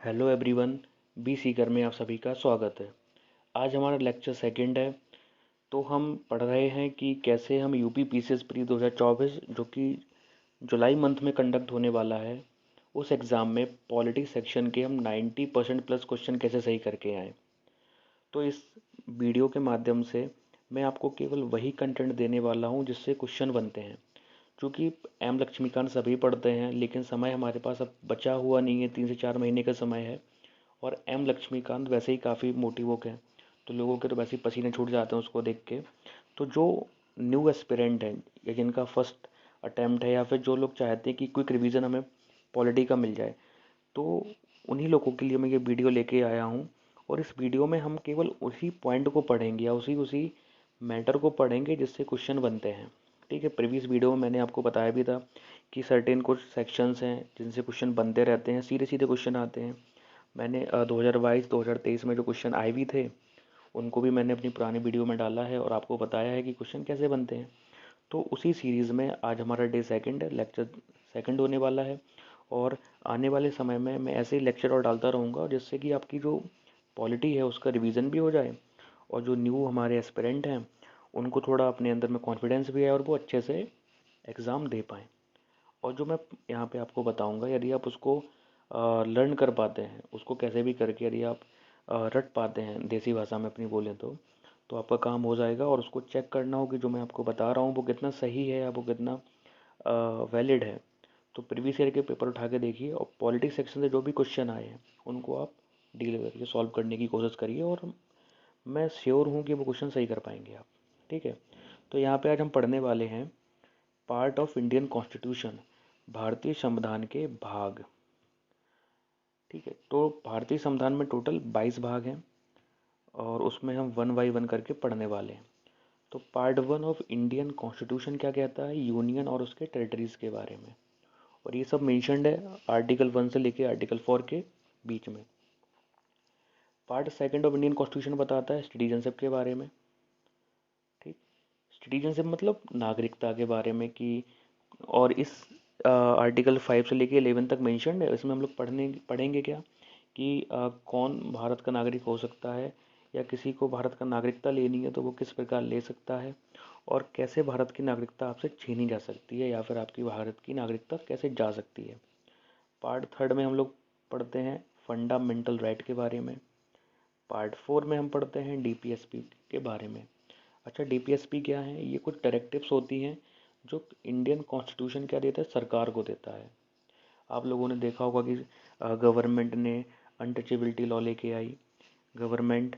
Hello everyone. B Sikar में आप सभी का स्वागत है। आज हमारा लेक्चर सेकंड है। तो हम पढ़ रहे हैं कि कैसे हम यूपी पीसीएस प्री 2024 जो कि जुलाई मंथ में कंडक्ट होने वाला है, उस एग्ज़ाम में पॉलिटी सेक्शन के हम 90% प्लस क्वेश्चन कैसे सही करके आए। तो इस वीडियो के माध्यम से मैं आपको केवल वही कंटेंट देने वाला हूँ जिससे क्वेश्चन बनते हैं। चूँकि एम लक्ष्मीकांत सभी पढ़ते हैं, लेकिन समय हमारे पास अब बचा हुआ नहीं है, 3 से 4 महीने का समय है। और एम लक्ष्मीकांत वैसे ही काफ़ी मोटी बुक है, तो लोगों के तो वैसे ही पसीने छूट जाते हैं उसको देख के। तो जो न्यू एस्पिरेंट हैं या जिनका फर्स्ट अटैम्प्ट है, या फिर जो लोग चाहते हैं कि क्विक रिवीजन हमें पॉलिटी का मिल जाए, तो उन्हीं लोगों के लिए मैं ये वीडियो लेके आया हूँ। और इस वीडियो में हम केवल उसी पॉइंट को पढ़ेंगे या उसी उसी मैटर को पढ़ेंगे जिससे क्वेश्चन बनते हैं। ठीक है, प्रीवियस वीडियो में मैंने आपको बताया भी था कि सर्टेन कुछ सेक्शंस हैं जिनसे क्वेश्चन बनते रहते हैं, सीधे सीधे क्वेश्चन आते हैं। मैंने 2022 2023 में जो क्वेश्चन आए भी थे उनको भी मैंने अपनी पुरानी वीडियो में डाला है और आपको बताया है कि क्वेश्चन कैसे बनते हैं। तो उसी सीरीज़ में आज हमारा डे सेकंड है, लेक्चर सेकंड होने वाला है। और आने वाले समय में मैं ऐसे ही लेक्चर और डालता रहूँगा जिससे कि आपकी जो पॉलिटी है उसका रिवीजन भी हो जाए, और जो न्यू हमारे एस्पिरेंट हैं उनको थोड़ा अपने अंदर में कॉन्फिडेंस भी है और वो अच्छे से एग्ज़ाम दे पाएँ। और जो मैं यहाँ पे आपको बताऊँगा, यदि आप उसको लर्न कर पाते हैं, उसको कैसे भी करके यदि आप रट पाते हैं, देसी भाषा में अपनी बोलें तो आपका काम हो जाएगा। और उसको चेक करना हो कि जो मैं आपको बता रहा हूँ वो कितना सही है या वो कितना वैलिड है। तो प्रीवियस ईयर के पेपर उठा के देखिए और पॉलिटिक्स सेक्शन से जो भी क्वेश्चन आए हैं उनको आप डील करके सॉल्व करने की कोशिश करिए, और मैं श्योर हूँ कि वो क्वेश्चन सही कर पाएंगे आप। ठीक है, तो यहाँ पे आज हम पढ़ने वाले हैं पार्ट ऑफ इंडियन कॉन्स्टिट्यूशन, भारतीय संविधान के भाग। ठीक है, तो भारतीय संविधान में टोटल 22 भाग हैं और उसमें हम वन बाई वन करके पढ़ने वाले हैं। तो part one of Indian constitution क्या कहता है, यूनियन और उसके टेरिटरीज के बारे में। और ये सब मेंशन्ड है आर्टिकल 1 से लेके आर्टिकल 4 के बीच में। Part second of Indian constitution बताता है सिटीजनशिप के बारे में। ठीक, सिटीजनशिप मतलब नागरिकता के बारे में कि, और इस आर्टिकल 5 से लेके 11 तक मेंशन्ड है। इसमें हम लोग पढ़ेंगे क्या कि कौन भारत का नागरिक हो सकता है, या किसी को भारत का नागरिकता लेनी है तो वो किस प्रकार ले सकता है, और कैसे भारत की नागरिकता आपसे छीनी जा सकती है, या फिर आपकी भारत की नागरिकता कैसे जा सकती है। पार्ट थर्ड में हम लोग पढ़ते हैं फंडामेंटल राइट के बारे में। पार्ट फोर में हम पढ़ते हैं डीपीएसपी के बारे में। अच्छा, डीपीएसपी क्या है? ये कुछ डायरेक्टिव्स होती हैं जो इंडियन कॉन्स्टिट्यूशन क्या देता है, सरकार को देता है। आप लोगों ने देखा होगा कि गवर्नमेंट ने अनटचेबिलिटी लॉ लेके आई, गवर्नमेंट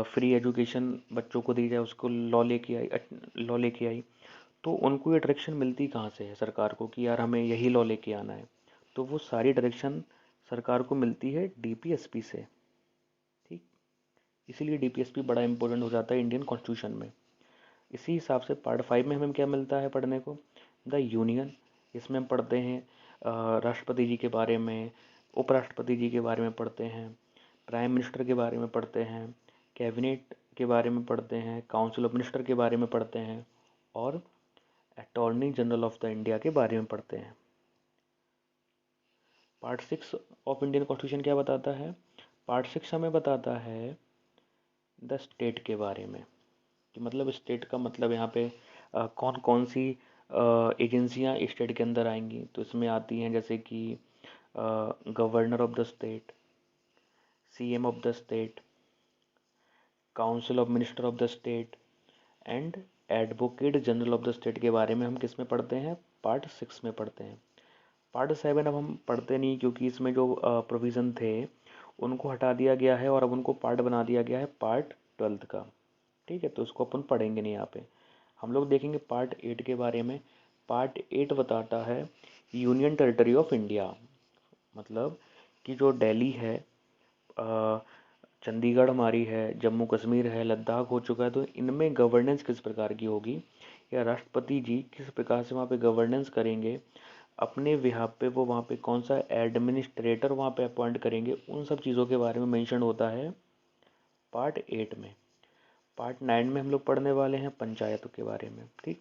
फ्री एजुकेशन बच्चों को दी जाए उसको लॉ लेके आई। तो उनको ये डायरेक्शन मिलती कहाँ से है सरकार को कि यार हमें यही लॉ लेके आना है? तो वो सारी डायरेक्शन सरकार को मिलती है डीपीएसपी से। ठीक, इसीलिए डीपीएसपी बड़ा इंपॉर्टेंट हो जाता है इंडियन कॉन्स्टिट्यूशन में। इसी हिसाब से पार्ट 5 में हमें क्या मिलता है पढ़ने को, द यूनियन। इसमें हम पढ़ते हैं राष्ट्रपति जी के बारे में, उपराष्ट्रपति जी के बारे में पढ़ते हैं, प्राइम मिनिस्टर के बारे में पढ़ते हैं, कैबिनेट के बारे में पढ़ते हैं, काउंसिल ऑफ मिनिस्टर के बारे में पढ़ते हैं, और attorney general of the India के बारे में पढ़ते हैं। पार्ट 6 ऑफ इंडियन कॉन्स्टिट्यूशन क्या बताता है? पार्ट 6 हमें बताता है द स्टेट के बारे में, कि मतलब स्टेट का मतलब यहाँ पे कौन कौन सी एजेंसियाँ स्टेट के अंदर आएंगी। तो इसमें आती हैं जैसे कि governor of the state, CM of the state, council of minister of the state, and advocate general of the state के बारे में हम किस में पढ़ते हैं? पार्ट 6 में पढ़ते हैं। पार्ट 7 अब हम पढ़ते नहीं, क्योंकि इसमें जो प्रोविज़न थे उनको हटा दिया गया है और अब उनको पार्ट बना दिया गया है पार्ट 12 का। ठीक है, तो उसको अपन पढ़ेंगे नहीं यहाँ पे। हम लोग देखेंगे पार्ट 8 के बारे में। पार्ट 8 बताता है यूनियन टेरिटरी ऑफ इंडिया, मतलब कि जो दिल्ली है, चंडीगढ़ हमारी है, जम्मू कश्मीर है, लद्दाख हो चुका है, तो इनमें गवर्नेंस किस प्रकार की होगी, या राष्ट्रपति जी किस प्रकार से वहाँ पे गवर्नेंस करेंगे अपने बिहाफ पे, वो वहाँ पे कौन सा एडमिनिस्ट्रेटर वहाँ पे अपॉइंट करेंगे, उन सब चीज़ों के बारे में मेंशन होता है पार्ट 8 में। पार्ट 9 में हम लोग पढ़ने वाले हैं पंचायतों के बारे में। ठीक,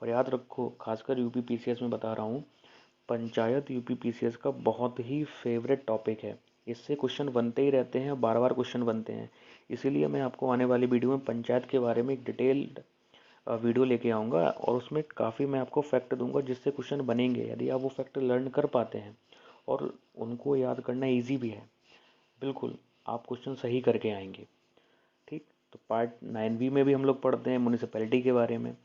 और याद रखो, खासकर यूपी पीसीएस में बता रहा हूँ, पंचायत यूपी पीसीएस का बहुत ही फेवरेट टॉपिक है। इससे क्वेश्चन बनते ही रहते हैं, बार बार क्वेश्चन बनते हैं। इसीलिए मैं आपको आने वाली वीडियो में पंचायत के बारे में एक डिटेल्ड वीडियो लेके आऊँगा और उसमें काफ़ी मैं आपको फैक्ट दूंगा जिससे क्वेश्चन बनेंगे, यदि आप वो फैक्ट लर्न कर पाते हैं और उनको याद करना ईजी भी है। बिल्कुल आप क्वेश्चन सही करके आएंगे। ठीक, तो पार्ट 9B में भी हम लोग पढ़ते हैं म्यूनिसिपैलिटी के बारे में।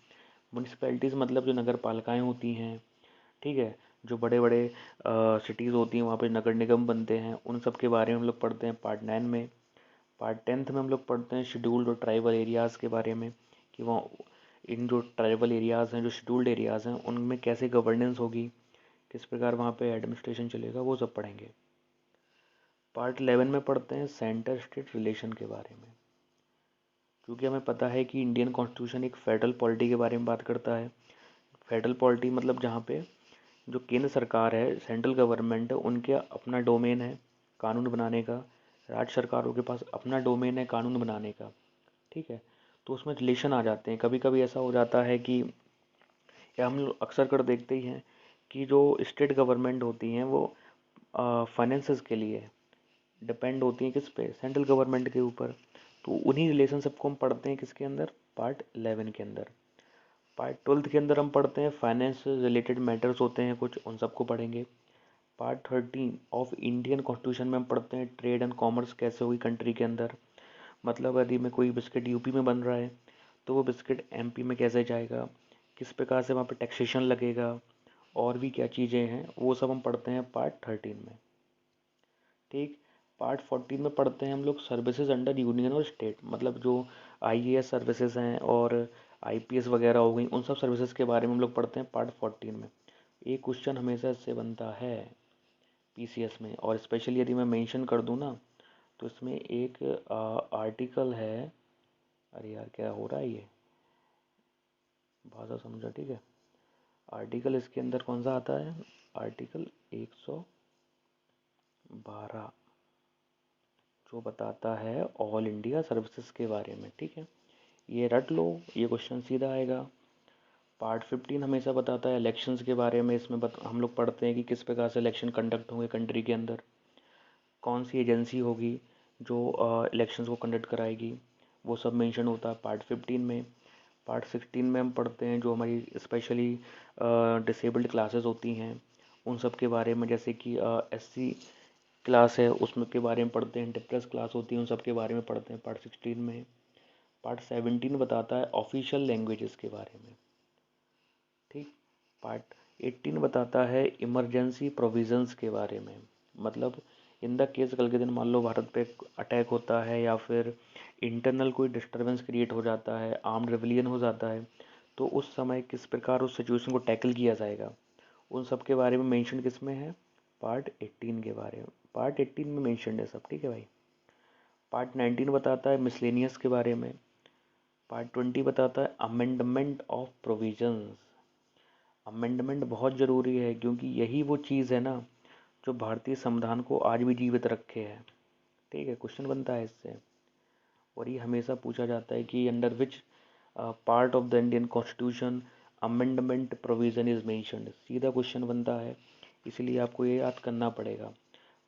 म्यूनिसिपैलिटीज़ मतलब जो नगर पालिकाएँ होती हैं, ठीक है, जो बड़े बड़े सिटीज़ होती हैं वहाँ पे नगर निगम बनते हैं, उन सब के बारे में हम लोग पढ़ते हैं पार्ट 9 में। पार्ट 10th में हम लोग पढ़ते हैं शेड्यूल्ड और ट्राइबल एरियाज़ के बारे में, कि वहाँ इन जो ट्राइबल एरियाज़ हैं, जो शेड्यूल्ड एरियाज़ हैं, उनमें कैसे गवर्नेंस होगी, किस प्रकार वहाँ पे एडमिनिस्ट्रेशन चलेगा, वो सब पढ़ेंगे। पार्ट 11 में पढ़ते हैं सेंटर स्टेट रिलेशन के बारे में, क्योंकि हमें पता है कि इंडियन कॉन्स्टिट्यूशन एक फेडरल पॉलिटी के बारे में बात करता है। फेडरल पॉलिटी मतलब जहाँ पे जो केंद्र सरकार है, सेंट्रल गवर्नमेंट है, उनके अपना डोमेन है कानून बनाने का, राज्य सरकारों के पास अपना डोमेन है कानून बनाने का। ठीक है, तो उसमें रिलेशन आ जाते हैं। कभी कभी ऐसा हो जाता है कि, या हम लोग अक्सर कर देखते ही हैं कि जो स्टेट गवर्नमेंट होती हैं वो फाइनेंसेस के लिए डिपेंड होती हैं किस पे, सेंट्रल गवर्नमेंट के ऊपर। तो उन्हीं रिलेशनशिप को हम पढ़ते हैं किसके अंदर, पार्ट 11 के अंदर। पार्ट 12 के अंदर हम पढ़ते हैं फाइनेंस रिलेटेड मैटर्स होते हैं कुछ, उन सबको पढ़ेंगे। पार्ट 13 ऑफ इंडियन कॉन्स्टिट्यूशन में हम पढ़ते हैं ट्रेड एंड कॉमर्स कैसे हुई कंट्री के अंदर। मतलब यदि में कोई बिस्किट यूपी में बन रहा है तो वो बिस्किट एमपी में कैसे जाएगा, किस प्रकार से वहाँ पे टैक्सेशन लगेगा, और भी क्या चीज़ें हैं, वो सब हम पढ़ते हैं पार्ट 13 में। ठीक, पार्ट 14 में पढ़ते हैं हम लोग सर्विसेज अंडर यूनियन और स्टेट, मतलब जो आईएएस सर्विसेज हैं और आईपीएस वगैरह हो गई, उन सब सर्विसेज के बारे में हम लोग पढ़ते हैं पार्ट 14 में। एक क्वेश्चन हमेशा इससे बनता है पीसीएस में, और स्पेशली यदि मैं मेंशन कर दूं ना, तो इसमें एक आर्टिकल है, अरे यार क्या हो रहा है ये, भाषा समझा, ठीक है। आर्टिकल इसके अंदर कौन सा आता है, आर्टिकल 112, जो बताता है ऑल इंडिया सर्विसेज के बारे में। ठीक है, ये रट लो, ये क्वेश्चन सीधा आएगा। पार्ट 15 हमेशा बताता है इलेक्शंस के बारे में। इसमें हम लोग पढ़ते हैं कि किस प्रकार से इलेक्शन कंडक्ट होंगे कंट्री के अंदर, कौन सी एजेंसी होगी जो इलेक्शंस को कंडक्ट कराएगी, वो सब मेंशन होता है पार्ट 15 में। पार्ट 16 में हम पढ़ते हैं जो हमारी स्पेशली डिसेबल्ड क्लासेस होती हैं, उन सब के बारे में, जैसे कि एससी क्लास है उसमें के बारे में पढ़ते हैं, डिप्रेस क्लास होती है उन सब के बारे में पढ़ते हैं पार्ट 16 में। पार्ट 17 बताता है ऑफिशियल लैंग्वेजेस के बारे में। ठीक, पार्ट 18 बताता है इमरजेंसी प्रोविजंस के बारे में, मतलब इन द केस कल के दिन मान लो भारत पे अटैक होता है या फिर इंटरनल कोई डिस्टरबेंस क्रिएट हो जाता है, आर्म्ड रेवलियन हो जाता है, तो उस समय किस प्रकार उस सिचुएशन को टैकल किया जाएगा, उन सब के बारे में मेंशन किस में है, पार्ट 18 के बारे में। पार्ट 18 में मेंशन है सब, ठीक है भाई। पार्ट 19 बताता है मिसलेनियस के बारे में। पार्ट 20 बताता है अमेंडमेंट ऑफ प्रोविजंस। अमेंडमेंट बहुत ज़रूरी है क्योंकि यही वो चीज़ है ना जो भारतीय संविधान को आज भी जीवित रखे है। ठीक है, क्वेश्चन बनता है इससे, और ये हमेशा पूछा जाता है कि under which part of the Indian constitution amendment provision is mentioned, सीधा क्वेश्चन बनता है, इसलिए आपको ये याद करना पड़ेगा।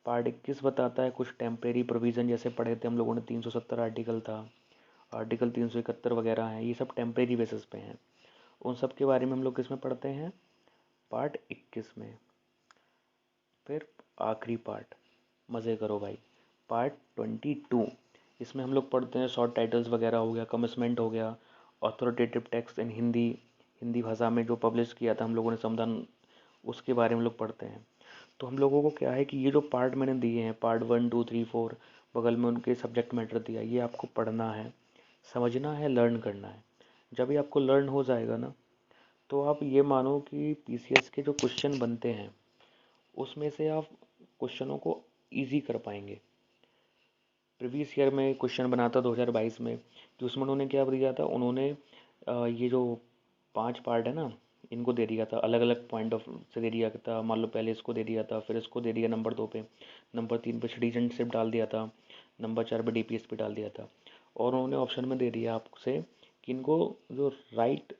पार्ट 21 बताता है कुछ टेम्परेरी प्रोविज़न, जैसे पढ़े थे हम लोगों ने 370 आर्टिकल था, आर्टिकल 371 वगैरह हैं, ये सब टेम्परेरी बेसिस पे हैं। उन सब के बारे में हम लोग किस में पढ़ते हैं, पार्ट 21 में। फिर आखिरी पार्ट, मज़े करो भाई, पार्ट 22, इसमें हम लोग पढ़ते हैं शॉर्ट टाइटल्स वगैरह हो गया, कमिटमेंट हो गया, authoritative text in Hindi, Hindi भाषा में जो पब्लिश किया था हम लोगों ने संविधान, उसके बारे में लोग पढ़ते हैं। तो हम लोगों को क्या है कि ये जो पार्ट मैंने दिए हैं, पार्ट 1 2 3 4, बगल में उनके सब्जेक्ट मैटर दिया, ये आपको पढ़ना है, समझना है, लर्न करना है। जब ये आपको लर्न हो जाएगा ना, तो आप ये मानो कि पीसीएस के जो क्वेश्चन बनते हैं उसमें से आप क्वेश्चनों को इजी कर पाएंगे। प्रीवियस ईयर में क्वेश्चन बना था 2022 में, कि उसमें उन्होंने क्या दिया था, उन्होंने ये जो 5 पार्ट है ना, इनको दे दिया था, अलग अलग पॉइंट ऑफ से दे दिया था। मान लो पहले इसको दे दिया था, फिर इसको दे दिया नंबर 2 पे, नंबर 3 पे सिटीजनशिप डाल दिया था, नंबर 4 पे डीपीएस पे डाल दिया था, और उन्होंने ऑप्शन में दे दिया आपसे कि इनको जो राइट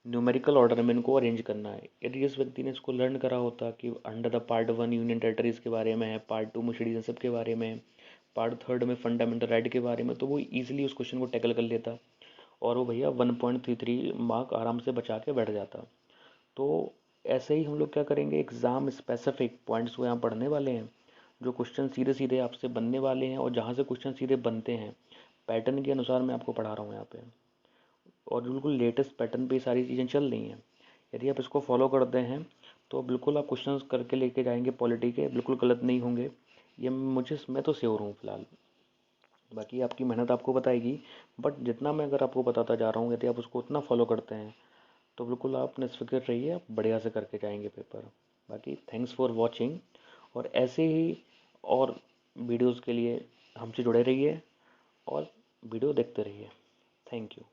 न्यूमेरिकल ऑर्डर में इनको अरेंज करना है। यदि जिस व्यक्ति ने इसको लर्न करा होता कि under the part 1 union territories के बारे में है, पार्ट 2 में सिटीजनशिप के बारे में है, पार्ट 3 में फंडामेंटल राइट के बारे में, तो वो ईजिली उस क्वेश्चन को टैकल कर लेता और वो भैया 1.33 मार्क आराम से बचा के बैठ जाता। तो ऐसे ही हम लोग क्या करेंगे, एग्ज़ाम स्पेसिफिक पॉइंट्स को यहाँ पढ़ने वाले हैं, जो क्वेश्चन सीधे सीधे आपसे बनने वाले हैं, और जहाँ से क्वेश्चन सीधे बनते हैं पैटर्न के अनुसार मैं आपको पढ़ा रहा हूँ यहाँ पे, और बिल्कुल लेटेस्ट पैटर्न पे ये सारी चीज़ें चल रही हैं। यदि आप इसको फॉलो करते हैं तो बिल्कुल आप क्वेश्चंस करके लेके जाएंगे पॉलिटी के, बिल्कुल गलत नहीं होंगे। ये मैं तो श्योर हूँ फिलहाल। बाकी आपकी मेहनत आपको बताएगी, बट जितना मैं अगर आपको बताता जा रहा हूँ यदि आप उसको उतना फॉलो करते हैं तो बिल्कुल आप निश्फिक्र रहिए, आप बढ़िया से करके जाएंगे पेपर। बाकी थैंक्स फॉर वॉचिंग, और ऐसे ही और वीडियोज़ के लिए हमसे जुड़े रहिए और वीडियो देखते रहिए। Thank you.